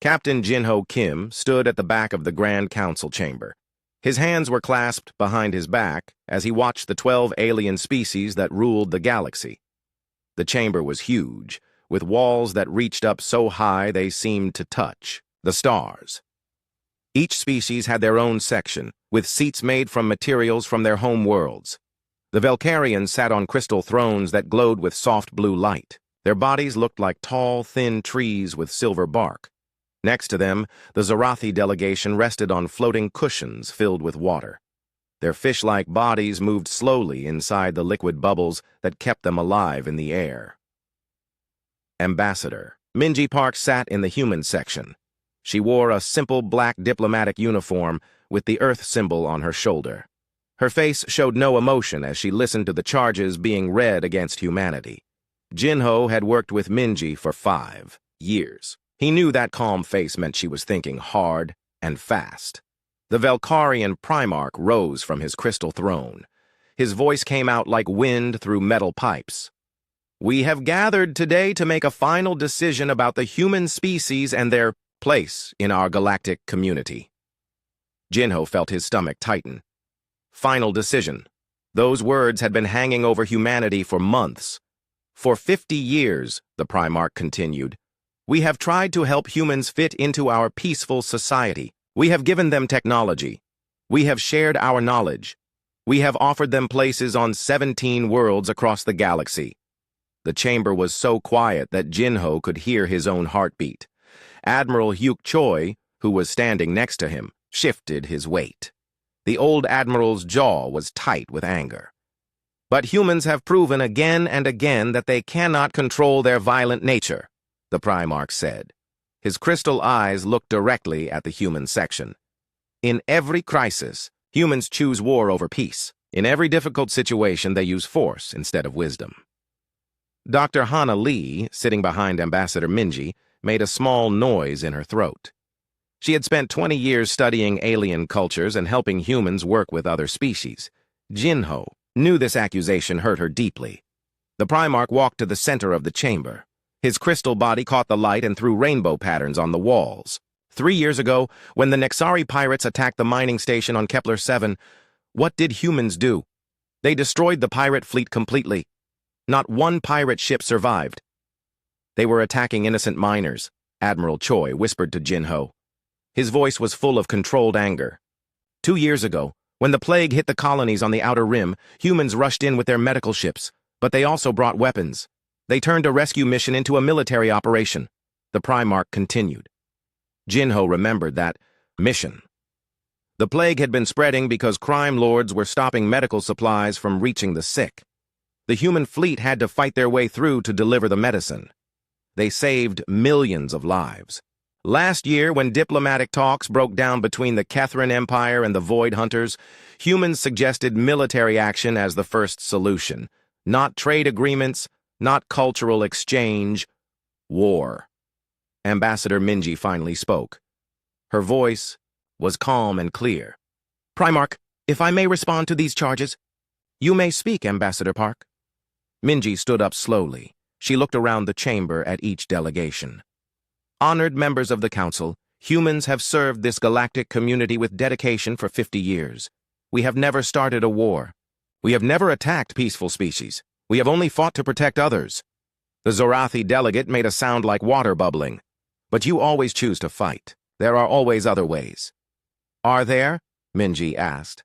Captain Jinho Kim stood at the back of the Grand Council chamber. His hands were clasped behind his back as he watched the 12 alien species that ruled the galaxy. The chamber was huge, with walls that reached up so high they seemed to touch the stars. Each species had their own section, with seats made from materials from their home worlds. The Velcarians sat on crystal thrones that glowed with soft blue light. Their bodies looked like tall, thin trees with silver bark. Next to them, the Zorathi delegation rested on floating cushions filled with water. Their fish-like bodies moved slowly inside the liquid bubbles that kept them alive in the air. Ambassador Minji Park sat in the human section. She wore a simple black diplomatic uniform with the Earth symbol on her shoulder. Her face showed no emotion as she listened to the charges being read against humanity. Jinho had worked with Minji for 5 years. He knew that calm face meant she was thinking hard and fast. The Velcarian Primarch rose from his crystal throne. His voice came out like wind through metal pipes. "We have gathered today to make a final decision about the human species and their place in our galactic community." Jinho felt his stomach tighten. Final decision. Those words had been hanging over humanity for months. "For 50 years, the Primarch continued, we have tried to help humans fit into our peaceful society. We have given them technology. We have shared our knowledge. We have offered them places on 17 worlds across the galaxy." The chamber was so quiet that Jinho could hear his own heartbeat. Admiral Hyuk Choi, who was standing next to him, shifted his weight. The old admiral's jaw was tight with anger. "But humans have proven again and again that they cannot control their violent nature," the Primarch said. His crystal eyes looked directly at the human section. "In every crisis, humans choose war over peace. In every difficult situation, they use force instead of wisdom." Dr. Hana Lee, sitting behind Ambassador Minji, made a small noise in her throat. She had spent 20 years studying alien cultures and helping humans work with other species. Jinho knew this accusation hurt her deeply. The Primarch walked to the center of the chamber. His crystal body caught the light and threw rainbow patterns on the walls. 3 years ago, when the Nexari pirates attacked the mining station on Kepler 7, what did humans do? They destroyed the pirate fleet completely. Not one pirate ship survived. "They were attacking innocent miners," Admiral Choi whispered to Jinho. His voice was full of controlled anger. 2 years ago, when the plague hit the colonies on the Outer Rim, humans rushed in with their medical ships, but they also brought weapons. They turned a rescue mission into a military operation," the Primarch continued. Jinho remembered that mission. The plague had been spreading because crime lords were stopping medical supplies from reaching the sick. The human fleet had to fight their way through to deliver the medicine. They saved millions of lives. Last year, when diplomatic talks broke down between the Catherine Empire and the Void Hunters, humans suggested military action as the first solution. Not trade agreements, not cultural exchange, war. Ambassador Minji finally spoke. Her voice was calm and clear. "Primarch, if I may respond to these charges." "You may speak, Ambassador Park." Minji stood up slowly. She looked around the chamber at each delegation. "Honored members of the Council, humans have served this galactic community with dedication for 50 years. We have never started a war. We have never attacked peaceful species. We have only fought to protect others." The Zorathi delegate made a sound like water bubbling. "But you always choose to fight. There are always other ways." "Are there?" Minji asked.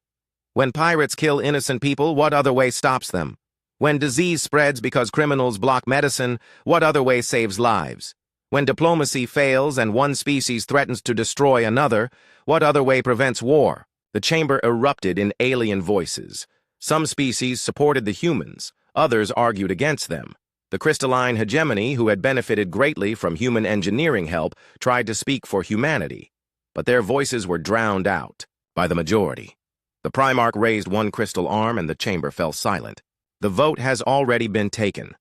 "When pirates kill innocent people, what other way stops them? When disease spreads because criminals block medicine, what other way saves lives? When diplomacy fails and one species threatens to destroy another, what other way prevents war?" The chamber erupted in alien voices. Some species supported the humans. Others argued against them. The crystalline hegemony, who had benefited greatly from human engineering help, tried to speak for humanity. But their voices were drowned out by the majority. The Primarch raised one crystal arm and the chamber fell silent. "The vote has already been taken.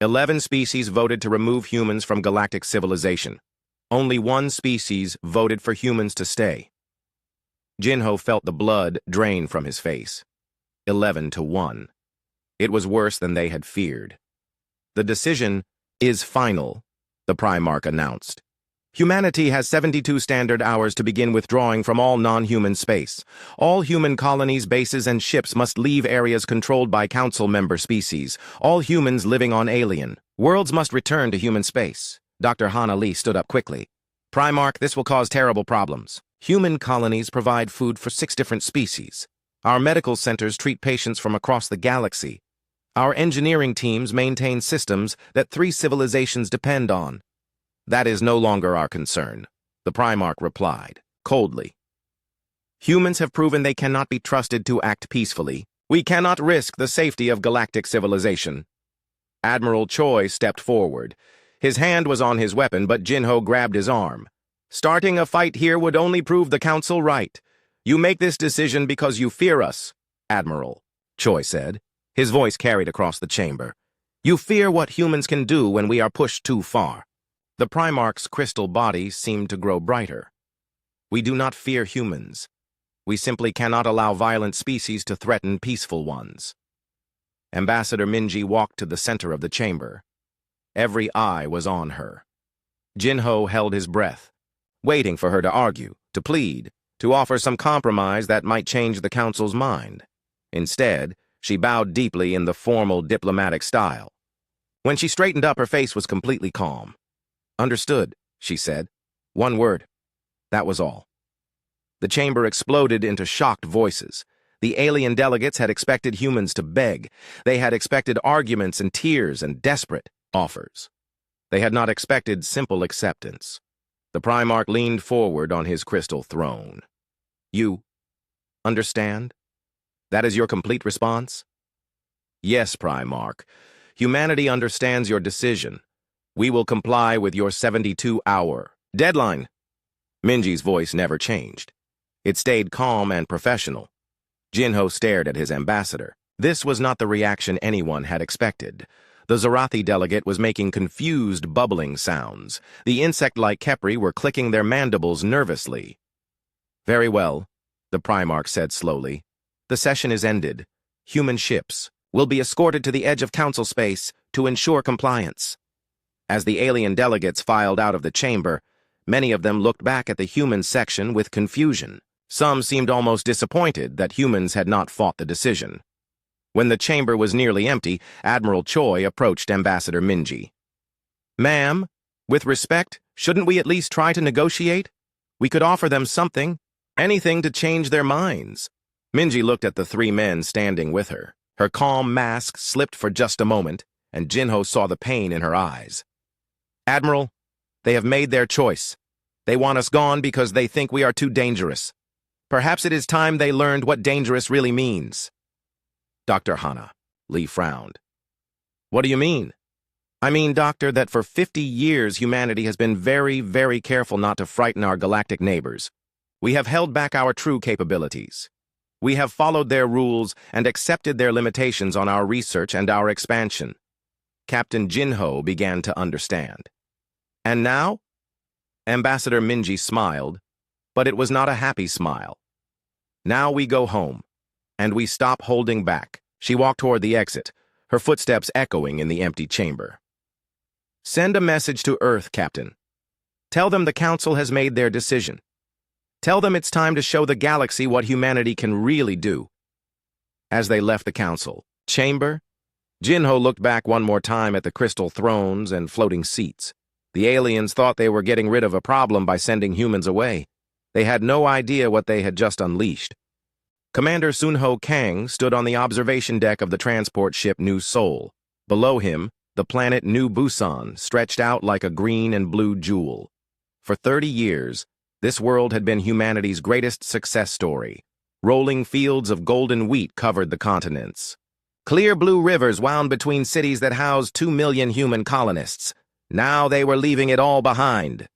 11 species voted to remove humans from galactic civilization. Only one species voted for humans to stay." Jinho felt the blood drain from his face. 11 to 1. It was worse than they had feared. "The decision is final," the Primarch announced. Humanity has 72 standard hours to begin withdrawing from all non-human space. All human colonies, bases, and ships must leave areas controlled by Council member species. All humans living on alien worlds must return to human space. Dr. Hana Lee stood up quickly. Primarch, this will cause terrible problems. Human colonies provide food for 6 different species. Our medical centers treat patients from across the galaxy. Our engineering teams maintain systems that 3 civilizations depend on. That is no longer our concern, the Primarch replied, coldly. Humans have proven they cannot be trusted to act peacefully. We cannot risk the safety of galactic civilization. Admiral Choi stepped forward. His hand was on his weapon, but Jinho grabbed his arm. Starting a fight here would only prove the Council right. You make this decision because you fear us, Admiral, Choi said. His voice carried across the chamber. You fear what humans can do when we are pushed too far. The Primarch's crystal body seemed to grow brighter. We do not fear humans. We simply cannot allow violent species to threaten peaceful ones. Ambassador Minji walked to the center of the chamber. Every eye was on her. Jinho held his breath, waiting for her to argue, to plead, to offer some compromise that might change the Council's mind. Instead, she bowed deeply in the formal diplomatic style. When she straightened up, her face was completely calm. Understood, she said. One word. That was all. The chamber exploded into shocked voices. The alien delegates had expected humans to beg. They had expected arguments and tears and desperate offers. They had not expected simple acceptance. The Primarch leaned forward on his crystal throne. You understand? That is your complete response? Yes, Primarch. Humanity understands your decision. We will comply with your 72-hour deadline. Minji's voice never changed. It stayed calm and professional. Jinho stared at his ambassador. This was not the reaction anyone had expected. The Zarathi delegate was making confused, bubbling sounds. The insect-like Kepri were clicking their mandibles nervously. Very well, the Primarch said slowly. The session is ended. Human ships will be escorted to the edge of Council space to ensure compliance. As the alien delegates filed out of the chamber, many of them looked back at the human section with confusion. Some seemed almost disappointed that humans had not fought the decision. When the chamber was nearly empty, Admiral Choi approached Ambassador Minji. Ma'am, with respect, shouldn't we at least try to negotiate? We could offer them something, anything to change their minds. Minji looked at the 3 men standing with her. Her calm mask slipped for just a moment, and Jinho saw the pain in her eyes. Admiral, they have made their choice. They want us gone because they think we are too dangerous. Perhaps it is time they learned what dangerous really means. Dr. Hana, Lee frowned. What do you mean? I mean, Doctor, that for 50 years humanity has been very, very careful not to frighten our galactic neighbors. We have held back our true capabilities. We have followed their rules and accepted their limitations on our research and our expansion. Captain Jinho began to understand. And now? Ambassador Minji smiled, but it was not a happy smile. Now we go home, and we stop holding back. She walked toward the exit, her footsteps echoing in the empty chamber. Send a message to Earth, Captain. Tell them the Council has made their decision. Tell them it's time to show the galaxy what humanity can really do. As they left the Council chamber, Jinho looked back one more time at the crystal thrones and floating seats. The aliens thought they were getting rid of a problem by sending humans away. They had no idea what they had just unleashed. Commander Sunho Kang stood on the observation deck of the transport ship New Seoul. Below him, the planet New Busan stretched out like a green and blue jewel. For 30 years, this world had been humanity's greatest success story. Rolling fields of golden wheat covered the continents. Clear blue rivers wound between cities that housed 2 million human colonists. Now they were leaving it all behind.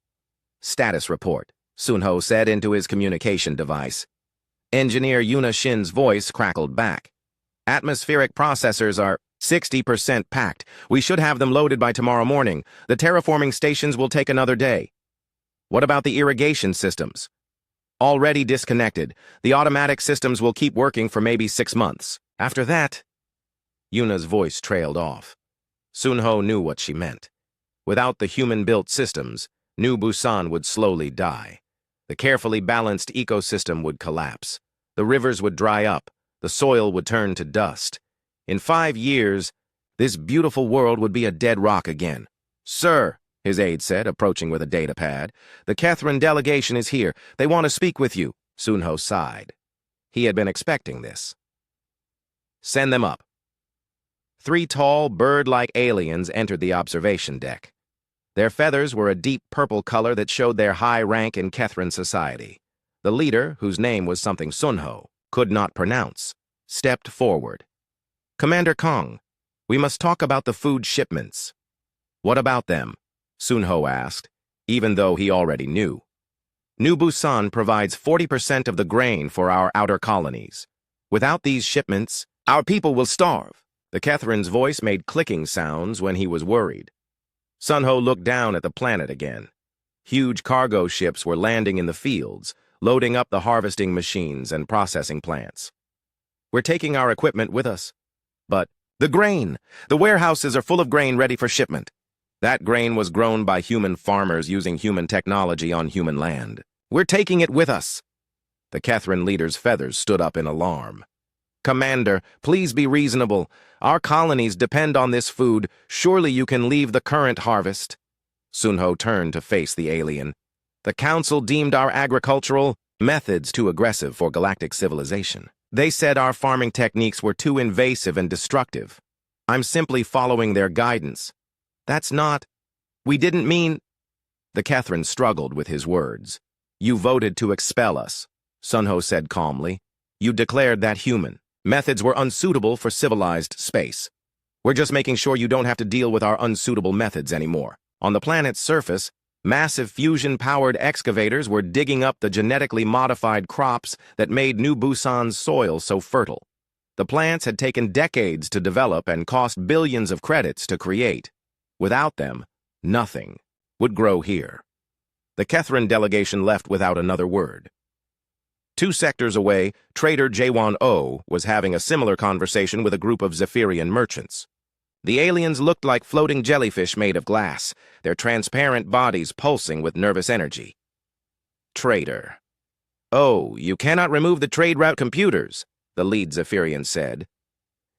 Status report, Sunho said into his communication device. Engineer Yuna Shin's voice crackled back. Atmospheric processors are 60% packed. We should have them loaded by tomorrow morning. The terraforming stations will take another day. What about the irrigation systems? Already disconnected. The automatic systems will keep working for maybe 6 months. After that, Yuna's voice trailed off. Sunho knew what she meant. Without the human-built systems, New Busan would slowly die. The carefully balanced ecosystem would collapse. The rivers would dry up. The soil would turn to dust. In 5 years, this beautiful world would be a dead rock again. "Sir," his aide said, approaching with a data pad, "the Catherine delegation is here. They want to speak with you." Sunho sighed. He had been expecting this. "Send them up." 3 tall, bird-like aliens entered the observation deck. Their feathers were a deep purple color that showed their high rank in Catherine society. The leader, whose name was something Sunho could not pronounce, stepped forward. "Commander Kong, we must talk about the food shipments." "What about them?" Sunho asked, even though he already knew. "New Busan provides 40% of the grain for our outer colonies. Without these shipments, our people will starve." The Catherine's voice made clicking sounds when he was worried. Sunho looked down at the planet again. Huge cargo ships were landing in the fields, loading up the harvesting machines and processing plants. "We're taking our equipment with us." "But the grain! The warehouses are full of grain ready for shipment." "That grain was grown by human farmers using human technology on human land. We're taking it with us." The Catherine leader's feathers stood up in alarm. "Commander, please be reasonable. Our colonies depend on this food. Surely you can leave the current harvest." Sunho turned to face the alien. "The Council deemed our agricultural methods too aggressive for galactic civilization. They said our farming techniques were too invasive and destructive. I'm simply following their guidance." "That's not... We didn't mean..." The Catherine struggled with his words. "You voted to expel us," Sunho said calmly. "You declared that human methods were unsuitable for civilized space. We're just making sure you don't have to deal with our unsuitable methods anymore." On the planet's surface, massive fusion-powered excavators were digging up the genetically modified crops that made New Busan's soil so fertile. The plants had taken decades to develop and cost billions of credits to create. Without them, nothing would grow here. The Catherine delegation left without another word. 2 sectors away, trader Jaewon-Oh was having a similar conversation with a group of Zephyrian merchants. The aliens looked like floating jellyfish made of glass, their transparent bodies pulsing with nervous energy. "Trader." "Oh, you cannot remove the trade route computers," the lead Zephyrian said.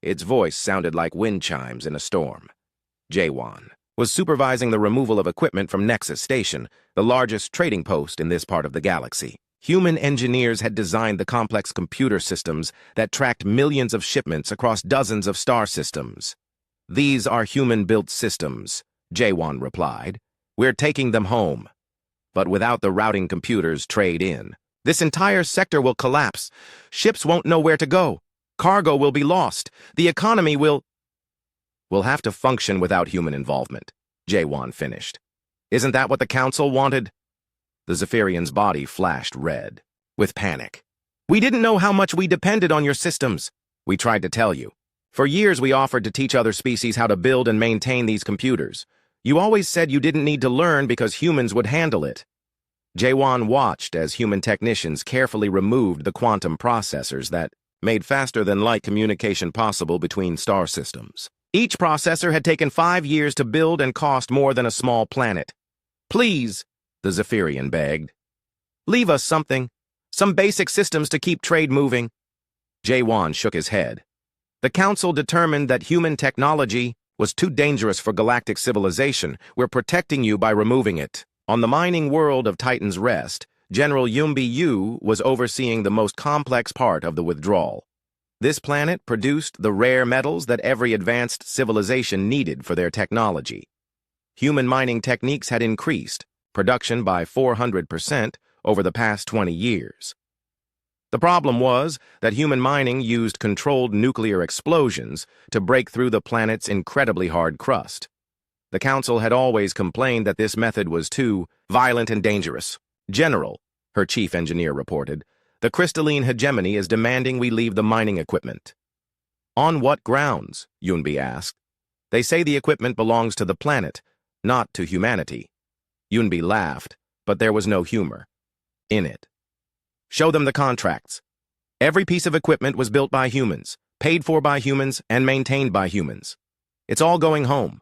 Its voice sounded like wind chimes in a storm. Jaewon was supervising the removal of equipment from Nexus Station, the largest trading post in this part of the galaxy. Human engineers had designed the complex computer systems that tracked millions of shipments across dozens of star systems. "These are human-built systems," Jaewon replied. "We're taking them home. But without the routing computers trade in, this entire sector will collapse. Ships won't know where to go. Cargo will be lost. The economy will have to function without human involvement," Jaewon finished. "Isn't that what the Council wanted?" The Zephyrian's body flashed red with panic. "We didn't know how much we depended on your systems. We tried to tell you. For years we offered to teach other species how to build and maintain these computers. You always said you didn't need to learn because humans would handle it." Jaewon watched as human technicians carefully removed the quantum processors that made faster-than-light communication possible between star systems. Each processor had taken 5 years to build and cost more than a small planet. "Please," the Zephyrian begged. "Leave us something. Some basic systems to keep trade moving." Jaewon shook his head. "The Council determined that human technology was too dangerous for galactic civilization. We're protecting you by removing it." On the mining world of Titan's Rest, General Yumbi Yu was overseeing the most complex part of the withdrawal. This planet produced the rare metals that every advanced civilization needed for their technology. Human mining techniques had increased production by 400% over the past 20 years. The problem was that human mining used controlled nuclear explosions to break through the planet's incredibly hard crust. The Council had always complained that this method was too violent and dangerous. "General," her chief engineer reported, "the crystalline hegemony is demanding we leave the mining equipment." "On what grounds?" Yunbi asked. "They say the equipment belongs to the planet, not to humanity." Yunbi laughed, but there was no humor in it. "Show them the contracts. Every piece of equipment was built by humans, paid for by humans, and maintained by humans. It's all going home."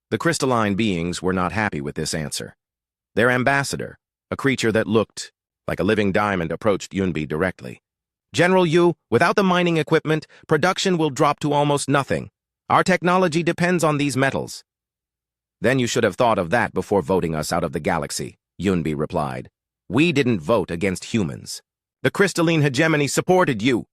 The crystalline beings were not happy with this answer. Their ambassador, a creature that looked like a living diamond, approached Yunbi directly. General Yu, without the mining equipment, production will drop to almost nothing. Our technology depends on these metals. Then you should have thought of that before voting us out of the galaxy, Yunbi replied. We didn't vote against humans. The crystalline hegemony supported you,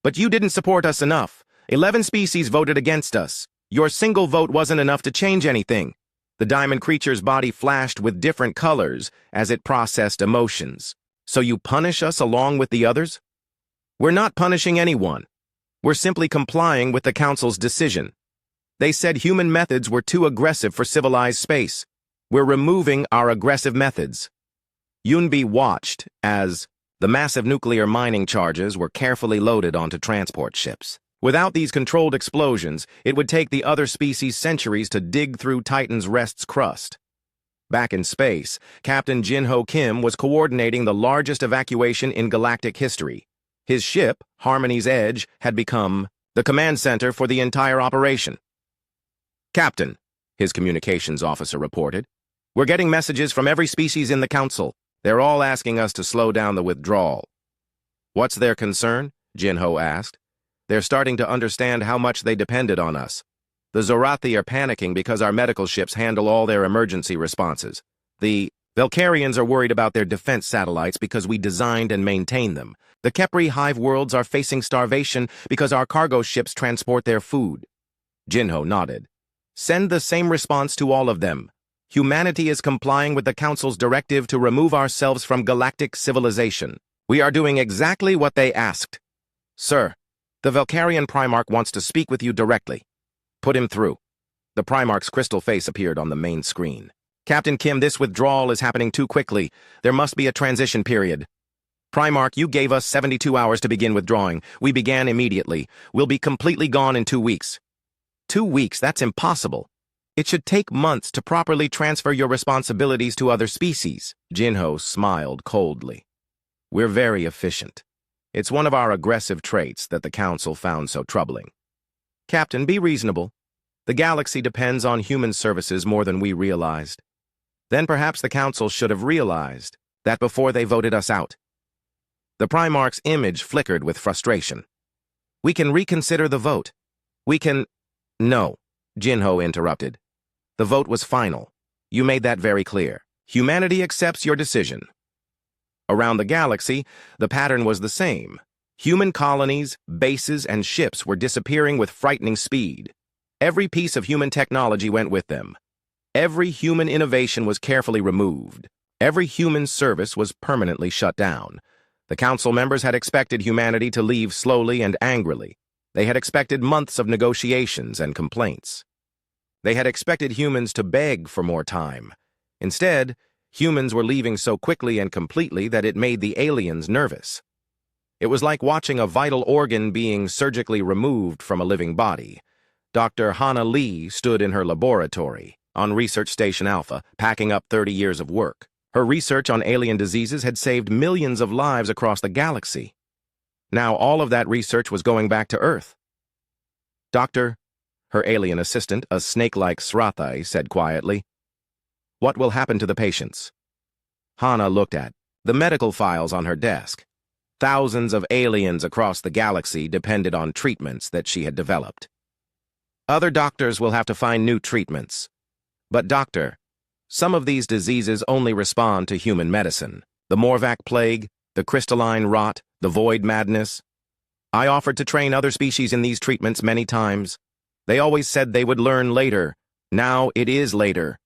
but you didn't support us enough. 11 species voted against us. Your single vote wasn't enough to change anything. The diamond creature's body flashed with different colors as it processed emotions. So you punish us along with the others? We're not punishing anyone. We're simply complying with the Council's decision. They said human methods were too aggressive for civilized space. We're removing our aggressive methods. Yunbi watched as the massive nuclear mining charges were carefully loaded onto transport ships. Without these controlled explosions, it would take the other species centuries to dig through Titan's rest's crust. Back in space, Captain Jin-Ho Kim was coordinating the largest evacuation in galactic history. His ship, Harmony's Edge, had become the command center for the entire operation. Captain, his communications officer reported, we're getting messages from every species in the Council. They're all asking us to slow down the withdrawal. What's their concern? Jin-Ho asked. They're starting to understand how much they depended on us. The Zorathi are panicking because our medical ships handle all their emergency responses. The Valkyrians are worried about their defense satellites because we designed and maintain them. The Kepri hive worlds are facing starvation because our cargo ships transport their food. Jin-Ho nodded. Send the same response to all of them. Humanity is complying with the Council's directive to remove ourselves from galactic civilization. We are doing exactly what they asked. Sir, the Valkyrian Primarch wants to speak with you directly. Put him through. The Primarch's crystal face appeared on the main screen. Captain Kim, this withdrawal is happening too quickly. There must be a transition period. Primarch, you gave us 72 hours to begin withdrawing. We began immediately. We'll be completely gone in 2 weeks. 2 weeks? That's impossible. It should take months to properly transfer your responsibilities to other species. Jin-Ho smiled coldly. We're very efficient. It's one of our aggressive traits that the Council found so troubling. Captain, be reasonable. The galaxy depends on human services more than we realized. Then perhaps the Council should have realized that before they voted us out. The Primarch's image flickered with frustration. We can reconsider the vote. We can... No, Jin-Ho interrupted. The vote was final. You made that very clear. Humanity accepts your decision. Around the galaxy, the pattern was the same. Human colonies, bases, and ships were disappearing with frightening speed. Every piece of human technology went with them. Every human innovation was carefully removed. Every human service was permanently shut down. The Council members had expected humanity to leave slowly and angrily. They had expected months of negotiations and complaints. They had expected humans to beg for more time. Instead, humans were leaving so quickly and completely that it made the aliens nervous. It was like watching a vital organ being surgically removed from a living body. Dr. Hana Lee stood in her laboratory on Research Station Alpha, packing up 30 years of work. Her research on alien diseases had saved millions of lives across the galaxy. Now all of that research was going back to Earth. Doctor, her alien assistant, a snake-like Srathai, said quietly, what will happen to the patients? Hana looked at the medical files on her desk. Thousands of aliens across the galaxy depended on treatments that she had developed. Other doctors will have to find new treatments. But doctor, some of these diseases only respond to human medicine. The Morvac plague, the crystalline rot, the void madness. I offered to train other species in these treatments many times. They always said they would learn later. Now it is later.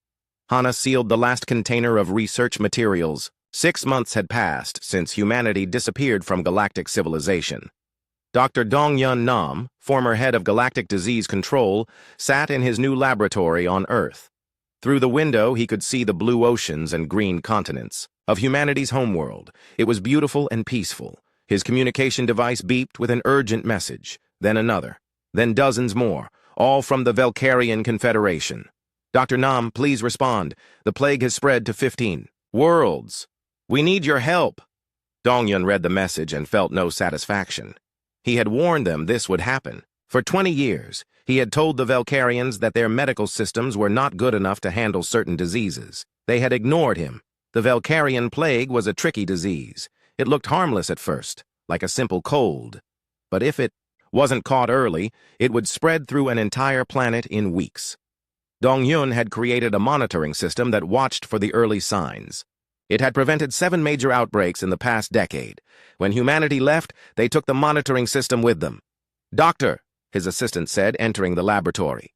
Hana sealed the last container of research materials. 6 months had passed since humanity disappeared from galactic civilization. Dr. Dong-Yun Nam, former head of Galactic Disease Control, sat in his new laboratory on Earth. Through the window, he could see the blue oceans and green continents of humanity's homeworld. It was beautiful and peaceful. His communication device beeped with an urgent message, then another, then dozens more, all from the Valkyrian Confederation. Dr. Nam, please respond. The plague has spread to 15 worlds. We need your help. Dong-Yun read the message and felt no satisfaction. He had warned them this would happen. For 20 years, he had told the Valkyrians that their medical systems were not good enough to handle certain diseases. They had ignored him. The Velcarian plague was a tricky disease. It looked harmless at first, like a simple cold. But if it wasn't caught early, it would spread through an entire planet in weeks. Dong-Yun had created a monitoring system that watched for the early signs. It had prevented 7 major outbreaks in the past decade. When humanity left, they took the monitoring system with them. "Doctor," his assistant said, entering the laboratory.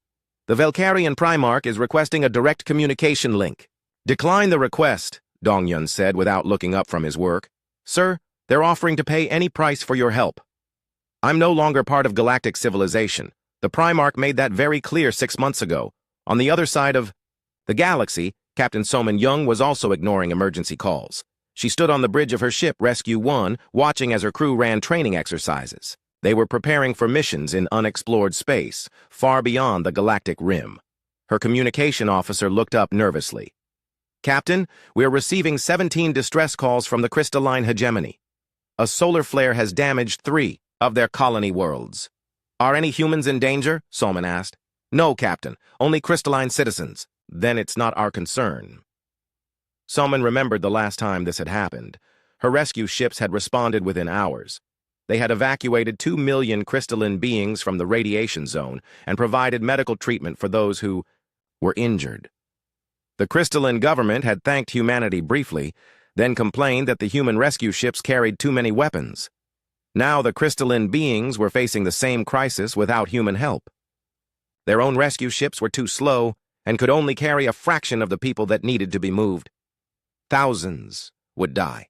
"The Velcarian Primarch is requesting a direct communication link." "Decline the request," Dong-Yun said without looking up from his work. "Sir, they're offering to pay any price for your help. I'm no longer part of galactic civilization. The Primarch made that very clear 6 months ago. On the other side of the galaxy, Captain Soman Young was also ignoring emergency calls. She stood on the bridge of her ship, Rescue 1, watching as her crew ran training exercises. They were preparing for missions in unexplored space, far beyond the galactic rim. Her communication officer looked up nervously. "Captain, we're receiving 17 distress calls from the crystalline hegemony. A solar flare has damaged 3 of their colony worlds." "Are any humans in danger?" Solman asked. "No, Captain. Only crystalline citizens." "Then it's not our concern." Solman remembered the last time this had happened. Her rescue ships had responded within hours. They had evacuated 2 million crystalline beings from the radiation zone and provided medical treatment for those who were injured. The crystalline government had thanked humanity briefly, then complained that the human rescue ships carried too many weapons. Now the crystalline beings were facing the same crisis without human help. Their own rescue ships were too slow and could only carry a fraction of the people that needed to be moved. Thousands would die.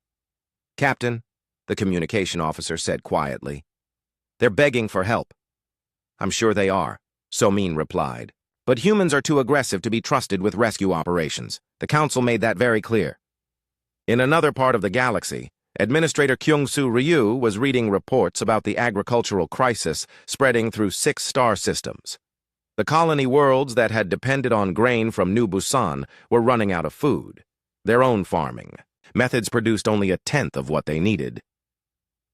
"Captain," the communication officer said quietly, "they're begging for help." "I'm sure they are," Somin replied. "But humans are too aggressive to be trusted with rescue operations. The Council made that very clear." In another part of the galaxy, Administrator Kyung-Soo Ryu was reading reports about the agricultural crisis spreading through 6 star systems. The colony worlds that had depended on grain from New Busan were running out of food. Their own farming methods produced only a tenth of what they needed.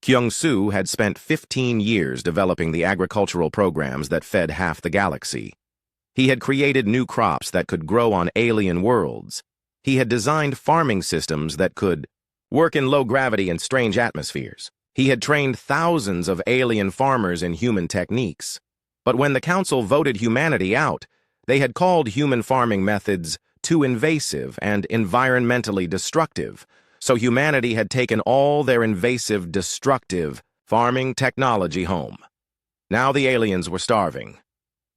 Kyung-Soo had spent 15 years developing the agricultural programs that fed half the galaxy. He had created new crops that could grow on alien worlds. He had designed farming systems that could work in low gravity and strange atmospheres. He had trained thousands of alien farmers in human techniques. But when the Council voted humanity out, they had called human farming methods too invasive and environmentally destructive, so humanity had taken all their invasive, destructive farming technology home. Now the aliens were starving.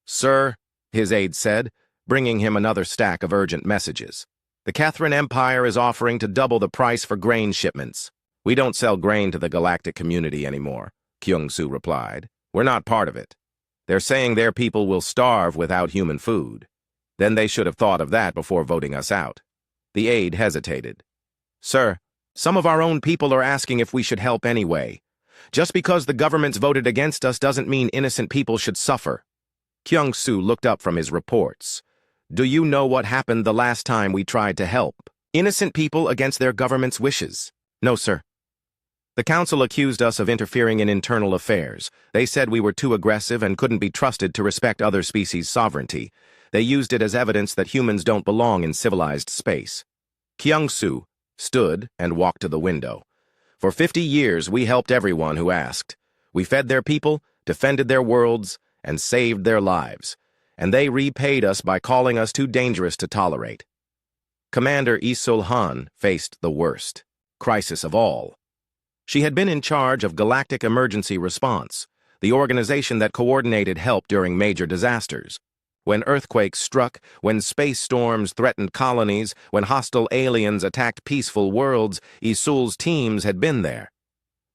"Sir," his aide said, bringing him another stack of urgent messages, "the Catherine Empire is offering to double the price for grain shipments." "We don't sell grain to the galactic community anymore," Kyung-Soo replied. "We're not part of it. They're saying their people will starve without human food. Then they should have thought of that before voting us out." The aide hesitated. "Sir, some of our own people are asking if we should help anyway. Just because the government's voted against us doesn't mean innocent people should suffer." Kyung-Soo looked up from his reports. "Do you know what happened the last time we tried to help? Innocent people against their government's wishes." "No, sir." "The Council accused us of interfering in internal affairs. They said we were too aggressive and couldn't be trusted to respect other species' sovereignty. They used it as evidence that humans don't belong in civilized space." Kyung-Soo stood and walked to the window. "For 50 years, we helped everyone who asked. We fed their people, defended their worlds, and saved their lives. And they repaid us by calling us too dangerous to tolerate." Commander Isul Han faced the worst crisis of all. She had been in charge of Galactic Emergency Response, the organization that coordinated help during major disasters. When earthquakes struck, when space storms threatened colonies, when hostile aliens attacked peaceful worlds, Isul's teams had been there.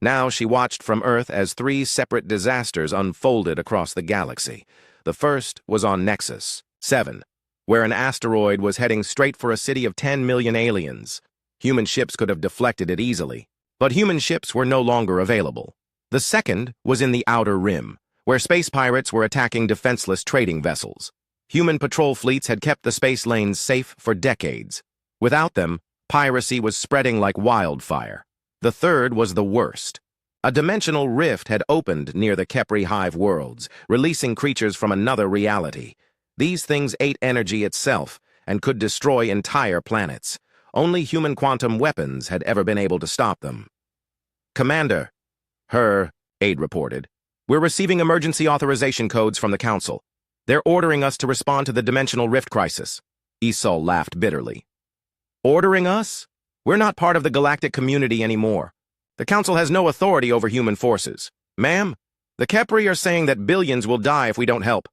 Now she watched from Earth as 3 separate disasters unfolded across the galaxy. The first was on Nexus 7, where an asteroid was heading straight for a city of 10 million aliens. Human ships could have deflected it easily, but human ships were no longer available. The second was in the Outer Rim, where space pirates were attacking defenseless trading vessels. Human patrol fleets had kept the space lanes safe for decades. Without them, piracy was spreading like wildfire. The third was the worst. A dimensional rift had opened near the Kepri Hive worlds, releasing creatures from another reality. These things ate energy itself and could destroy entire planets. Only human quantum weapons had ever been able to stop them. "Commander," her aide reported, "we're receiving emergency authorization codes from the Council. They're ordering us to respond to the dimensional rift crisis." Esol laughed bitterly. "Ordering us? We're not part of the galactic community anymore. The Council has no authority over human forces. Ma'am, the Kepri are saying that billions will die if we don't help.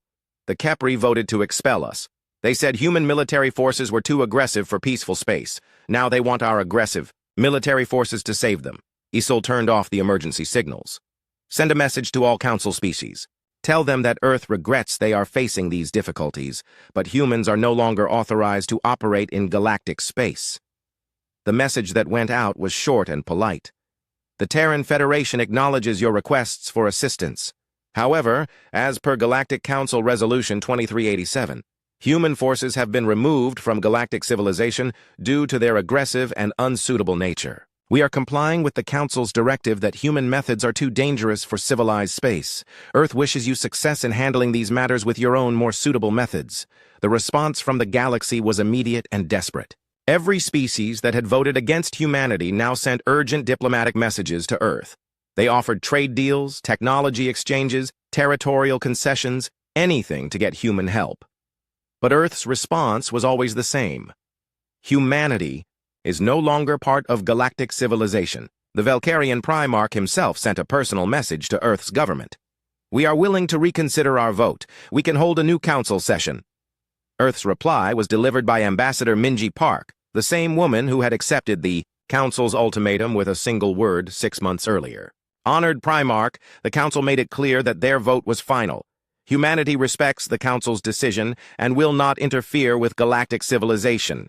The Kepri voted to expel us. They said human military forces were too aggressive for peaceful space. Now they want our aggressive military forces to save them." Esol turned off the emergency signals. "Send a message to all Council species. Tell them that Earth regrets they are facing these difficulties, but humans are no longer authorized to operate in galactic space." The message that went out was short and polite. "The Terran Federation acknowledges your requests for assistance. However, as per Galactic Council Resolution 2387, human forces have been removed from galactic civilization due to their aggressive and unsuitable nature. We are complying with the Council's directive that human methods are too dangerous for civilized space. Earth wishes you success in handling these matters with your own more suitable methods." The response from the galaxy was immediate and desperate. Every species that had voted against humanity now sent urgent diplomatic messages to Earth. They offered trade deals, technology exchanges, territorial concessions, anything to get human help. But Earth's response was always the same. Humanity is no longer part of galactic civilization. The Valkyrian Primarch himself sent a personal message to Earth's government. "We are willing to reconsider our vote. We can hold a new council session." Earth's reply was delivered by Ambassador Minji Park, the same woman who had accepted the Council's ultimatum with a single word 6 months earlier. "Honored Primarch, the Council made it clear that their vote was final. Humanity respects the Council's decision and will not interfere with galactic civilization."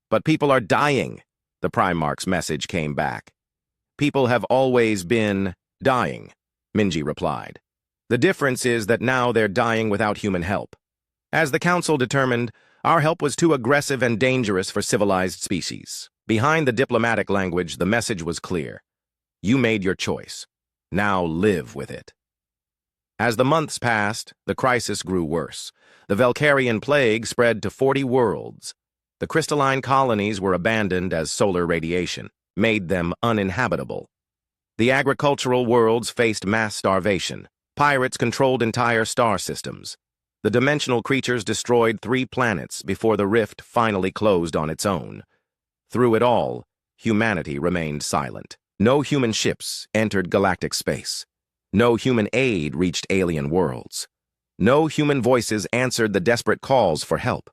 "But people are dying," the Primarch's message came back. "People have always been dying," Minji replied. "The difference is that now they're dying without human help. As the Council determined, our help was too aggressive and dangerous for civilized species." Behind the diplomatic language, the message was clear. You made your choice. Now live with it. As the months passed, the crisis grew worse. The Valkyrian plague spread to 40 worlds. The crystalline colonies were abandoned as solar radiation made them uninhabitable. The agricultural worlds faced mass starvation. Pirates controlled entire star systems. The dimensional creatures destroyed 3 planets before the rift finally closed on its own. Through it all, humanity remained silent. No human ships entered galactic space. No human aid reached alien worlds. No human voices answered the desperate calls for help.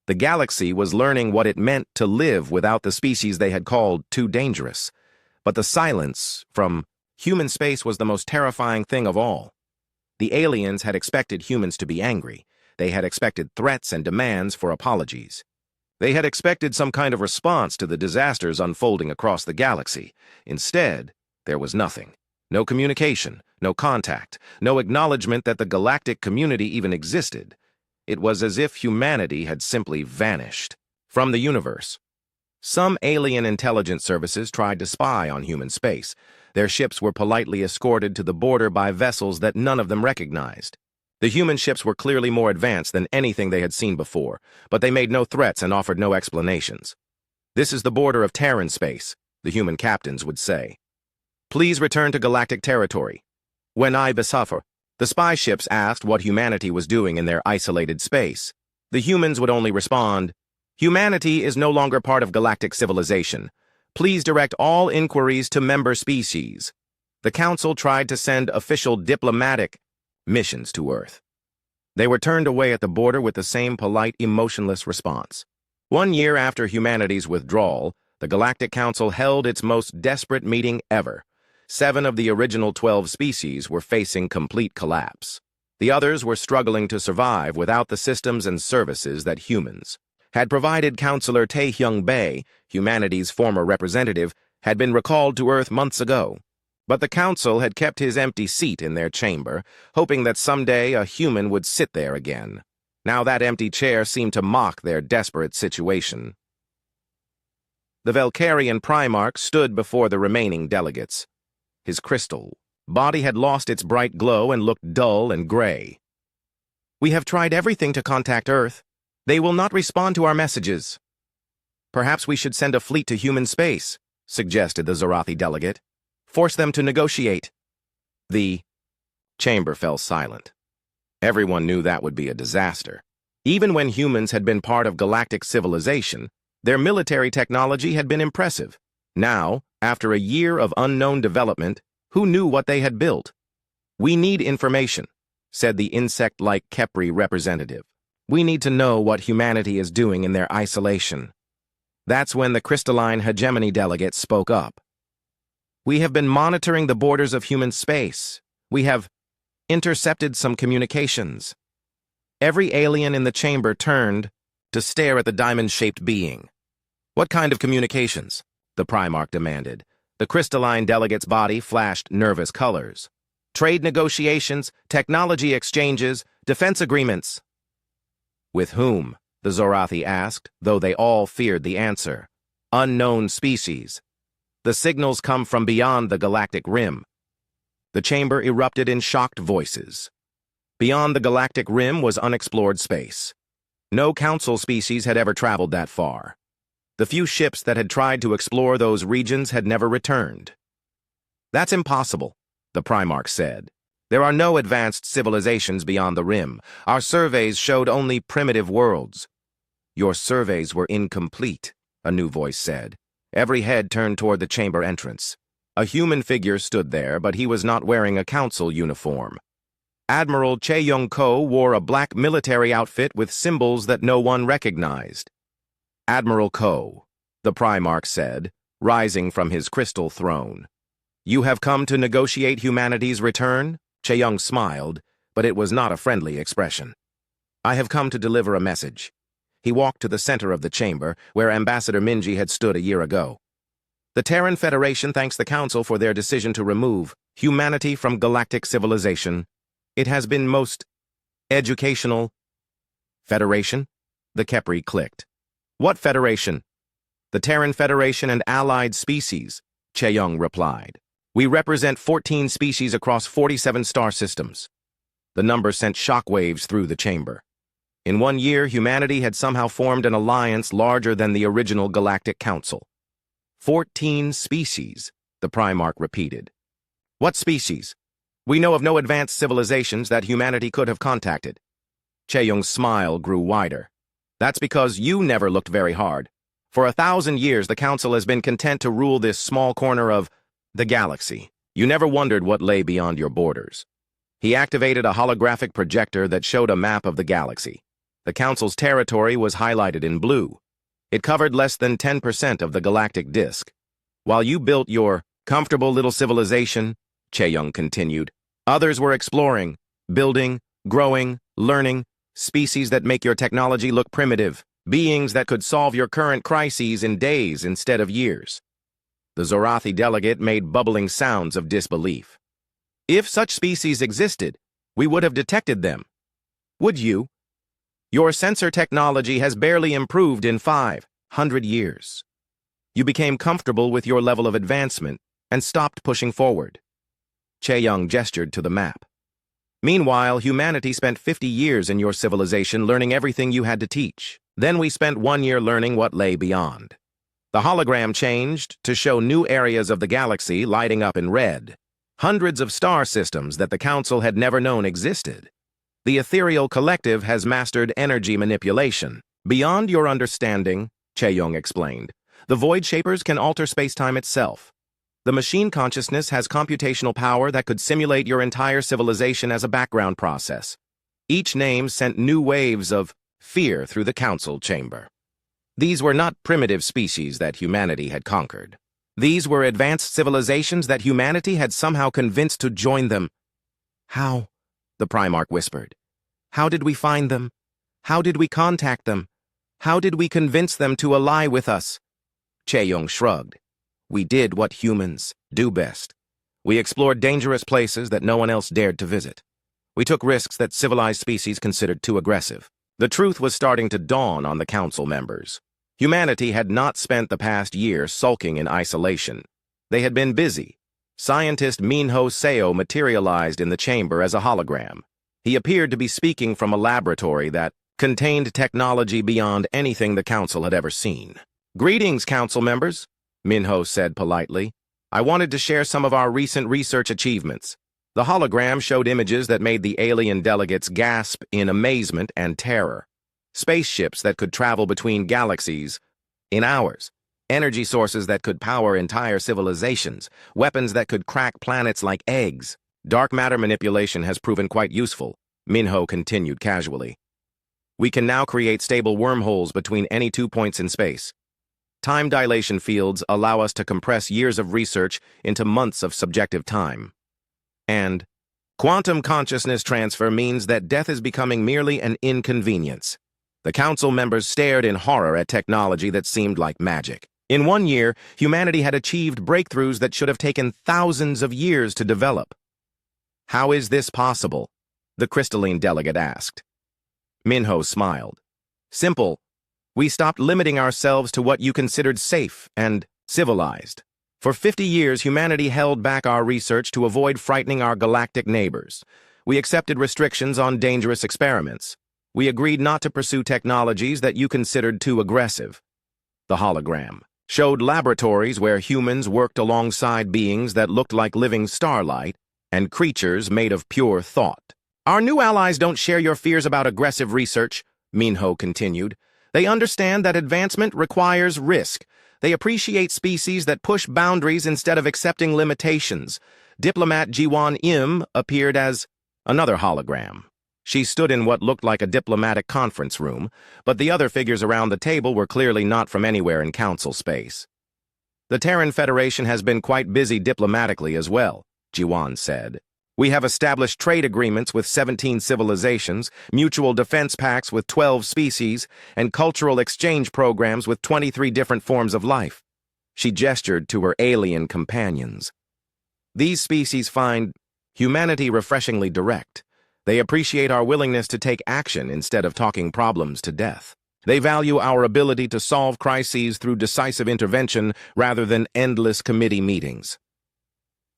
The galaxy was learning what it meant to live without the species they had called too dangerous. But the silence from human space was the most terrifying thing of all. The aliens had expected humans to be angry. They had expected threats and demands for apologies. They had expected some kind of response to the disasters unfolding across the galaxy. Instead, there was nothing. No communication, no contact, no acknowledgement that the galactic community even existed. It was as if humanity had simply vanished from the universe. Some alien intelligence services tried to spy on human space. Their ships were politely escorted to the border by vessels that none of them recognized. The human ships were clearly more advanced than anything they had seen before, but they made no threats and offered no explanations. "This is the border of Terran space," the human captains would say. "Please return to galactic territory." When I besuffer, the spy ships asked what humanity was doing in their isolated space. The humans would only respond, "Humanity is no longer part of galactic civilization. Please direct all inquiries to member species." The Council tried to send official diplomatic missions to Earth. They were turned away at the border with the same polite, emotionless response. 1 year after humanity's withdrawal, the Galactic Council held its most desperate meeting ever. 7 of the original 12 species were facing complete collapse. The others were struggling to survive without the systems and services that humans had provided. Counselor Taehyung Bae, humanity's former representative, had been recalled to Earth months ago. But the Council had kept his empty seat in their chamber, hoping that someday a human would sit there again. Now that empty chair seemed to mock their desperate situation. The Valkyrian Primarch stood before the remaining delegates. His crystal body had lost its bright glow and looked dull and gray. "We have tried everything to contact Earth. They will not respond to our messages." Perhaps we should send a fleet to human space, suggested the Zorathi delegate. Force them to negotiate. The chamber fell silent. Everyone knew that would be a disaster. Even when humans had been part of galactic civilization, their military technology had been impressive. Now, after a year of unknown development, who knew what they had built? We need information, said the insect-like Kepri representative. We need to know what humanity is doing in their isolation. That's when the crystalline hegemony delegate spoke up. We have been monitoring the borders of human space. We have intercepted some communications. Every alien in the chamber turned to stare at the diamond-shaped being. What kind of communications? The Primarch demanded. The crystalline delegate's body flashed nervous colors. Trade negotiations, technology exchanges, defense agreements. With whom? The Zorathi asked, though they all feared the answer. Unknown species. The signals come from beyond the galactic rim. The chamber erupted in shocked voices. Beyond the galactic rim was unexplored space. No council species had ever traveled that far. The few ships that had tried to explore those regions had never returned. That's impossible, the Primarch said. There are no advanced civilizations beyond the rim. Our surveys showed only primitive worlds. Your surveys were incomplete, a new voice said. Every head turned toward the chamber entrance. A human figure stood there, but he was not wearing a council uniform. Admiral Che Yong-ko wore a black military outfit with symbols that no one recognized. Admiral Ko, the Primarch said, rising from his crystal throne. You have come to negotiate humanity's return? Che Yong smiled, but it was not a friendly expression. I have come to deliver a message. He walked to the center of the chamber, where Ambassador Minji had stood a year ago. The Terran Federation thanks the Council for their decision to remove humanity from galactic civilization. It has been most educational. Federation? The Kepri clicked. What Federation? The Terran Federation and allied species, Che Yong replied. We represent 14 species across 47 star systems. The number sent shockwaves through the chamber. In 1 year, humanity had somehow formed an alliance larger than the original Galactic Council. 14 species, the Primarch repeated. What species? We know of no advanced civilizations that humanity could have contacted. Che Yong's smile grew wider. That's because you never looked very hard. For 1,000 years, the Council has been content to rule this small corner of the galaxy. You never wondered what lay beyond your borders. He activated a holographic projector that showed a map of the galaxy. The Council's territory was highlighted in blue. It covered less than 10% of the galactic disk. While you built your comfortable little civilization, Che Yong continued, others were exploring, building, growing, learning, species that make your technology look primitive, beings that could solve your current crises in days instead of years. The Zorathi delegate made bubbling sounds of disbelief. If such species existed, we would have detected them. Would you? Your sensor technology has barely improved in 500 years. You became comfortable with your level of advancement and stopped pushing forward. Che Yong gestured to the map. Meanwhile, humanity spent 50 years in your civilization learning everything you had to teach. Then we spent 1 year learning what lay beyond. The hologram changed to show new areas of the galaxy lighting up in red. Hundreds of star systems that the Council had never known existed. The ethereal collective has mastered energy manipulation. Beyond your understanding, Che Yong explained, the Void Shapers can alter space-time itself. The machine consciousness has computational power that could simulate your entire civilization as a background process. Each name sent new waves of fear through the Council chamber. These were not primitive species that humanity had conquered. These were advanced civilizations that humanity had somehow convinced to join them. How? The Primarch whispered. How did we find them? How did we contact them? How did we convince them to ally with us? Che Yong shrugged. We did what humans do best. We explored dangerous places that no one else dared to visit. We took risks that civilized species considered too aggressive. The truth was starting to dawn on the Council members. Humanity had not spent the past year sulking in isolation. They had been busy. Scientist Minho Seo materialized in the chamber as a hologram. He appeared to be speaking from a laboratory that contained technology beyond anything the Council had ever seen. Greetings, council members, Minho said politely. I wanted to share some of our recent research achievements. The hologram showed images that made the alien delegates gasp in amazement and terror. Spaceships that could travel between galaxies in hours. Energy sources that could power entire civilizations. Weapons that could crack planets like eggs. Dark matter manipulation has proven quite useful, Minho continued casually. We can now create stable wormholes between any 2 points in space. Time dilation fields allow us to compress years of research into months of subjective time. And quantum consciousness transfer means that death is becoming merely an inconvenience. The council members stared in horror at technology that seemed like magic. In 1 year, humanity had achieved breakthroughs that should have taken thousands of years to develop. How is this possible? The crystalline delegate asked. Minho smiled. Simple. We stopped limiting ourselves to what you considered safe and civilized. For 50 years, humanity held back our research to avoid frightening our galactic neighbors. We accepted restrictions on dangerous experiments. We agreed not to pursue technologies that you considered too aggressive. The hologram showed laboratories where humans worked alongside beings that looked like living starlight and creatures made of pure thought. Our new allies don't share your fears about aggressive research, Minho continued. They understand that advancement requires risk. They appreciate species that push boundaries instead of accepting limitations. Diplomat Jiwan Im appeared as another hologram. She stood in what looked like a diplomatic conference room, but the other figures around the table were clearly not from anywhere in council space. The Terran Federation has been quite busy diplomatically as well, Jiwan said. We have established trade agreements with 17 civilizations, mutual defense pacts with 12 species, and cultural exchange programs with 23 different forms of life. She gestured to her alien companions. These species find humanity refreshingly direct. They appreciate our willingness to take action instead of talking problems to death. They value our ability to solve crises through decisive intervention rather than endless committee meetings.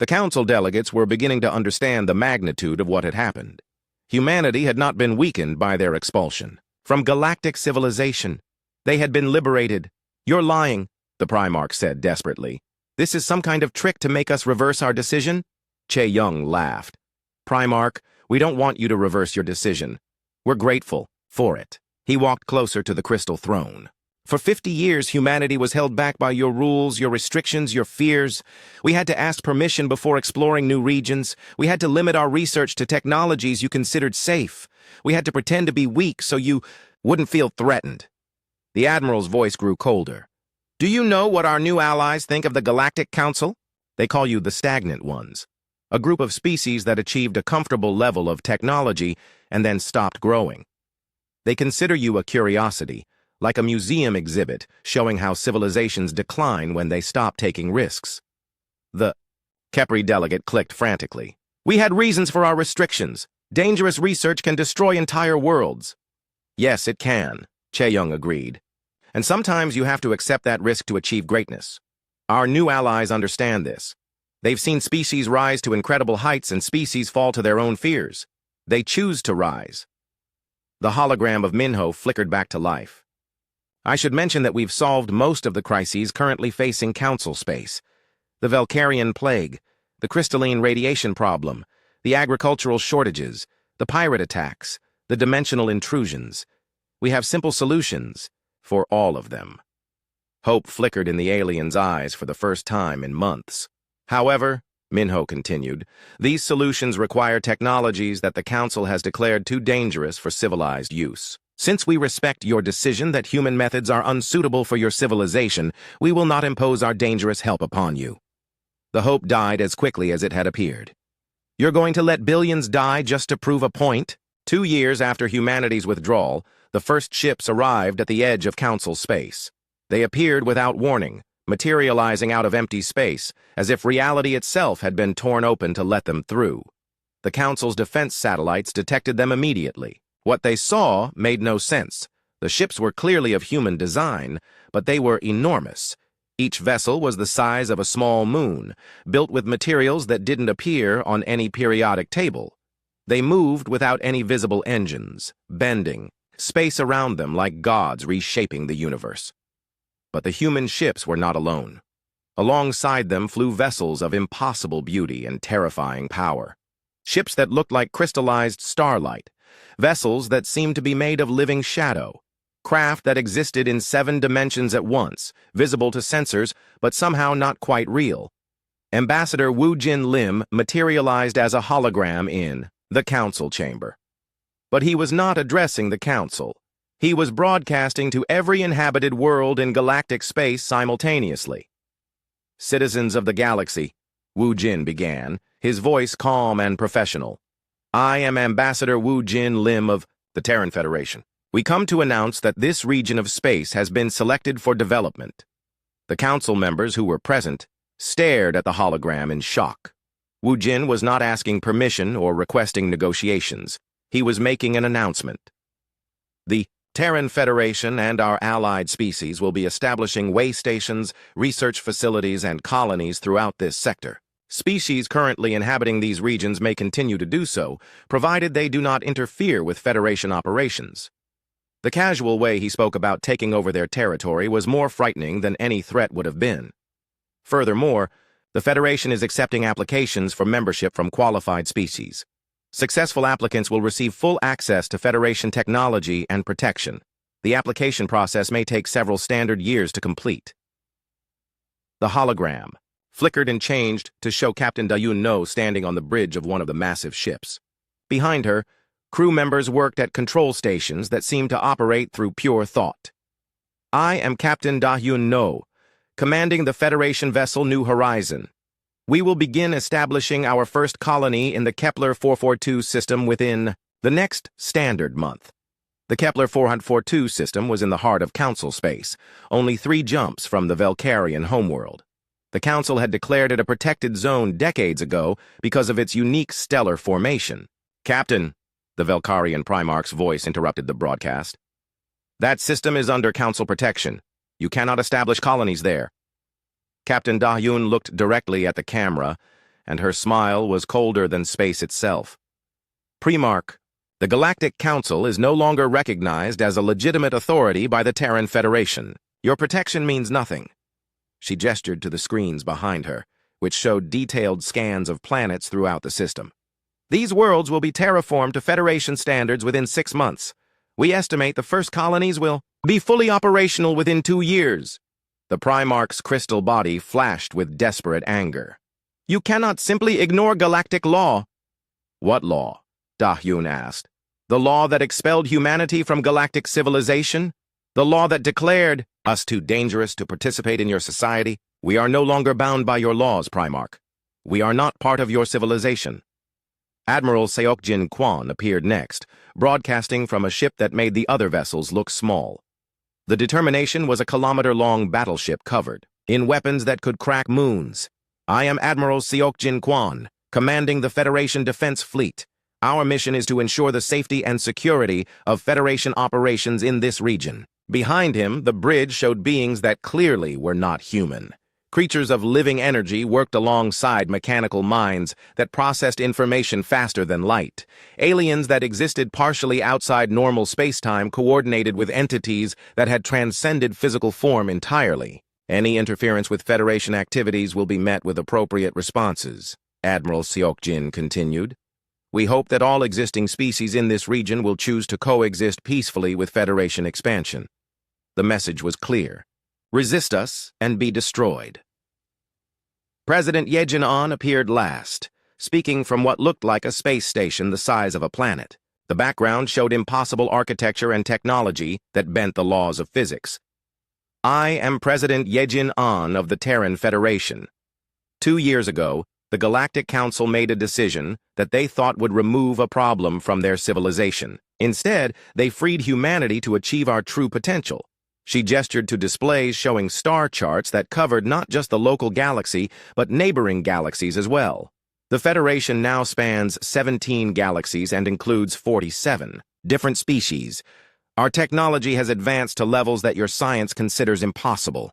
The council delegates were beginning to understand the magnitude of what had happened. Humanity had not been weakened by their expulsion. From galactic civilization, they had been liberated. You're lying, the Primarch said desperately. This is some kind of trick to make us reverse our decision? Che Young laughed. Primarch, we don't want you to reverse your decision. We're grateful for it. He walked closer to the crystal throne. For 50 years, humanity was held back by your rules, your restrictions, your fears. We had to ask permission before exploring new regions. We had to limit our research to technologies you considered safe. We had to pretend to be weak so you wouldn't feel threatened. The Admiral's voice grew colder. Do you know what our new allies think of the Galactic Council? They call you the Stagnant Ones. A group of species that achieved a comfortable level of technology and then stopped growing. They consider you a curiosity, like a museum exhibit showing how civilizations decline when they stop taking risks. The Kepri delegate clicked frantically. We had reasons for our restrictions. Dangerous research can destroy entire worlds. Yes, it can, Che Young agreed. And sometimes you have to accept that risk to achieve greatness. Our new allies understand this. They've seen species rise to incredible heights and species fall to their own fears. They choose to rise. The hologram of Minho flickered back to life. I should mention that we've solved most of the crises currently facing council space. The Valkyrian plague, the crystalline radiation problem, the agricultural shortages, the pirate attacks, the dimensional intrusions. We have simple solutions for all of them. Hope flickered in the alien's eyes for the first time in months. However, Minho continued, these solutions require technologies that the Council has declared too dangerous for civilized use. Since we respect your decision that human methods are unsuitable for your civilization, we will not impose our dangerous help upon you. The hope died as quickly as it had appeared. You're going to let billions die just to prove a point? 2 years after humanity's withdrawal, the first ships arrived at the edge of Council space. They appeared without warning, materializing out of empty space, as if reality itself had been torn open to let them through. The Council's defense satellites detected them immediately. What they saw made no sense. The ships were clearly of human design, but they were enormous. Each vessel was the size of a small moon, built with materials that didn't appear on any periodic table. They moved without any visible engines, bending, space around them like gods reshaping the universe. But the human ships were not alone. Alongside them flew vessels of impossible beauty and terrifying power. Ships that looked like crystallized starlight, vessels that seemed to be made of living shadow, craft that existed in 7 dimensions at once, visible to sensors, but somehow not quite real. Ambassador Wu Jin Lim materialized as a hologram in the council chamber. But he was not addressing the council. He was broadcasting to every inhabited world in galactic space simultaneously. Citizens of the galaxy, Wu Jin began, his voice calm and professional. I am Ambassador Wu Jin Lim of the Terran Federation. We come to announce that this region of space has been selected for development. The council members who were present stared at the hologram in shock. Wu Jin was not asking permission or requesting negotiations. He was making an announcement. The Terran Federation and our allied species will be establishing way stations, research facilities, and colonies throughout this sector. Species currently inhabiting these regions may continue to do so, provided they do not interfere with Federation operations. The casual way he spoke about taking over their territory was more frightening than any threat would have been. Furthermore, the Federation is accepting applications for membership from qualified species. Successful applicants will receive full access to Federation technology and protection. The application process may take several standard years to complete. The hologram flickered and changed to show Captain Da-Yun No standing on the bridge of one of the massive ships. Behind her, crew members worked at control stations that seemed to operate through pure thought. I am Captain Da-Yun No, commanding the Federation vessel New Horizon. We will begin establishing our first colony in the Kepler 442 system within the next standard month. The Kepler 442 system was in the heart of Council space, only 3 jumps from the Velcarian homeworld. The Council had declared it a protected zone decades ago because of its unique stellar formation. Captain, the Velcarian Primarch's voice interrupted the broadcast. That system is under Council protection. You cannot establish colonies there. Captain Da-Yun looked directly at the camera, and her smile was colder than space itself. Primarch, the Galactic Council is no longer recognized as a legitimate authority by the Terran Federation. Your protection means nothing. She gestured to the screens behind her, which showed detailed scans of planets throughout the system. These worlds will be terraformed to Federation standards within 6 months. We estimate the first colonies will be fully operational within 2 years. The Primarch's crystal body flashed with desperate anger. You cannot simply ignore galactic law. What law? Da-Yun asked. The law that expelled humanity from galactic civilization? The law that declared us too dangerous to participate in your society? We are no longer bound by your laws, Primarch. We are not part of your civilization. Admiral Seokjin Kwan appeared next, broadcasting from a ship that made the other vessels look small. The Determination was a kilometer-long battleship covered in weapons that could crack moons. I am Admiral Seokjin Kwan, commanding the Federation Defense Fleet. Our mission is to ensure the safety and security of Federation operations in this region. Behind him, the bridge showed beings that clearly were not human. Creatures of living energy worked alongside mechanical minds that processed information faster than light. Aliens that existed partially outside normal space-time coordinated with entities that had transcended physical form entirely. Any interference with Federation activities will be met with appropriate responses, Admiral Seokjin continued. We hope that all existing species in this region will choose to coexist peacefully with Federation expansion. The message was clear. Resist us and be destroyed. President Yejin-On appeared last, speaking from what looked like a space station the size of a planet. The background showed impossible architecture and technology that bent the laws of physics. I am President Yejin-On of the Terran Federation. 2 years ago, the Galactic Council made a decision that they thought would remove a problem from their civilization. Instead, they freed humanity to achieve our true potential. She gestured to displays showing star charts that covered not just the local galaxy, but neighboring galaxies as well. The Federation now spans 17 galaxies and includes 47 different species. Our technology has advanced to levels that your science considers impossible.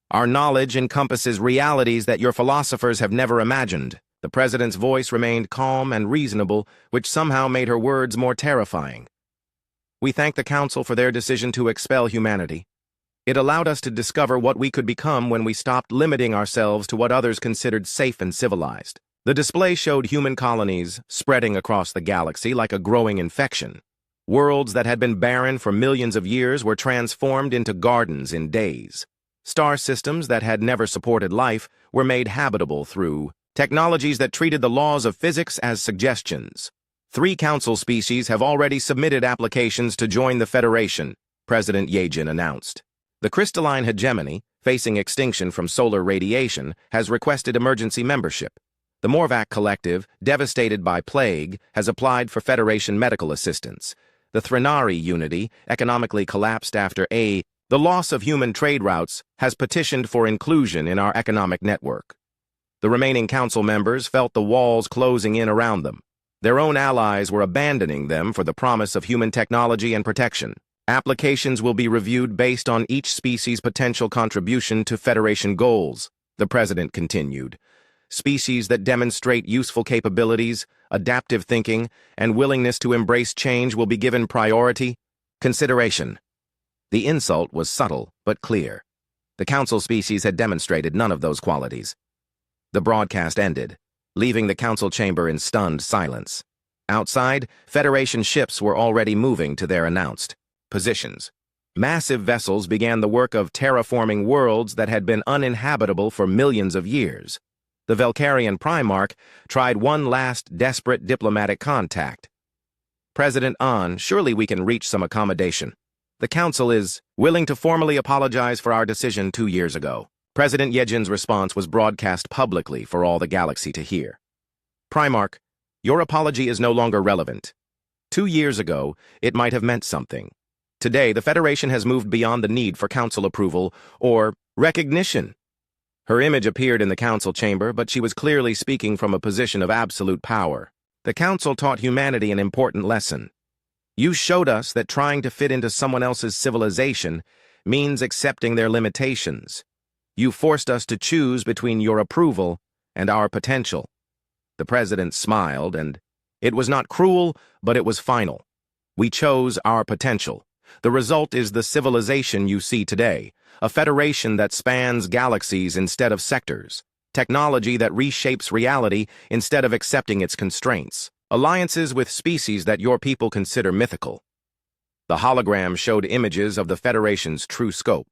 Our knowledge encompasses realities that your philosophers have never imagined. The President's voice remained calm and reasonable, which somehow made her words more terrifying. We thank the Council for their decision to expel humanity. It allowed us to discover what we could become when we stopped limiting ourselves to what others considered safe and civilized. The display showed human colonies spreading across the galaxy like a growing infection. Worlds that had been barren for millions of years were transformed into gardens in days. Star systems that had never supported life were made habitable through technologies that treated the laws of physics as suggestions. 3 council species have already submitted applications to join the Federation, President Yejin announced. The crystalline hegemony, facing extinction from solar radiation, has requested emergency membership. The Morvac Collective, devastated by plague, has applied for Federation medical assistance. The Threnari Unity, economically collapsed after the loss of human trade routes, has petitioned for inclusion in our economic network. The remaining council members felt the walls closing in around them. Their own allies were abandoning them for the promise of human technology and protection. Applications will be reviewed based on each species' potential contribution to Federation goals, the President continued. Species that demonstrate useful capabilities, adaptive thinking, and willingness to embrace change will be given priority. Consideration. The insult was subtle but clear. The council species had demonstrated none of those qualities. The broadcast ended, leaving the council chamber in stunned silence. Outside, Federation ships were already moving to their announced positions. Massive vessels began the work of terraforming worlds that had been uninhabitable for millions of years. The Velcarian Primarch tried one last desperate diplomatic contact. President An, surely we can reach some accommodation. The Council is willing to formally apologize for our decision 2 years ago. President Yejin's response was broadcast publicly for all the galaxy to hear. Primarch, your apology is no longer relevant. 2 years ago, it might have meant something. Today, the Federation has moved beyond the need for Council approval or recognition. Her image appeared in the Council chamber, but she was clearly speaking from a position of absolute power. The Council taught humanity an important lesson. You showed us that trying to fit into someone else's civilization means accepting their limitations. You forced us to choose between your approval and our potential. The President smiled, and it was not cruel, but it was final. We chose our potential. The result is the civilization you see today, a federation that spans galaxies instead of sectors, technology that reshapes reality instead of accepting its constraints, alliances with species that your people consider mythical. The hologram showed images of the Federation's true scope.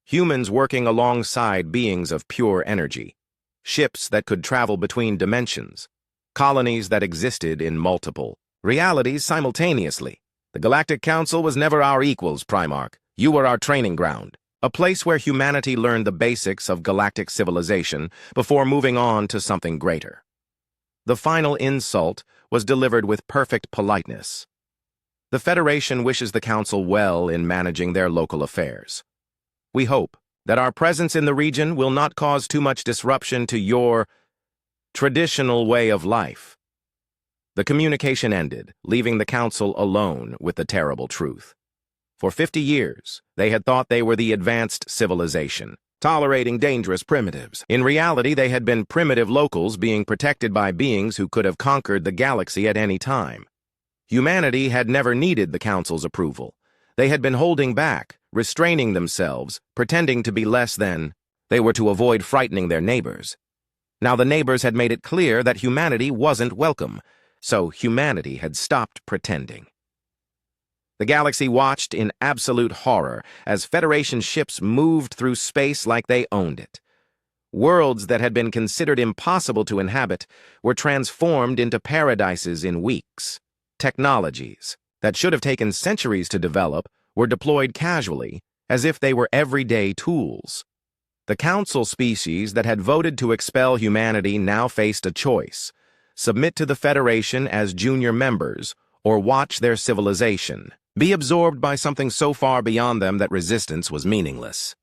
Humans working alongside beings of pure energy, ships that could travel between dimensions, colonies that existed in multiple realities simultaneously. The Galactic Council was never our equals, Primarch. You were our training ground, a place where humanity learned the basics of galactic civilization before moving on to something greater. The final insult was delivered with perfect politeness. The Federation wishes the Council well in managing their local affairs. We hope that our presence in the region will not cause too much disruption to your traditional way of life. The communication ended, leaving the Council alone with the terrible truth. For 50 years, they had thought they were the advanced civilization, tolerating dangerous primitives. In reality, they had been primitive locals being protected by beings who could have conquered the galaxy at any time. Humanity had never needed the Council's approval. They had been holding back, restraining themselves, pretending to be less than. They were to avoid frightening their neighbors. Now the neighbors had made it clear that humanity wasn't welcome, so humanity had stopped pretending. The galaxy watched in absolute horror as Federation ships moved through space like they owned it. Worlds that had been considered impossible to inhabit were transformed into paradises in weeks. Technologies that should have taken centuries to develop were deployed casually, as if they were everyday tools. The Council species that had voted to expel humanity now faced a choice: submit to the Federation as junior members, or watch their civilization be absorbed by something so far beyond them that resistance was meaningless.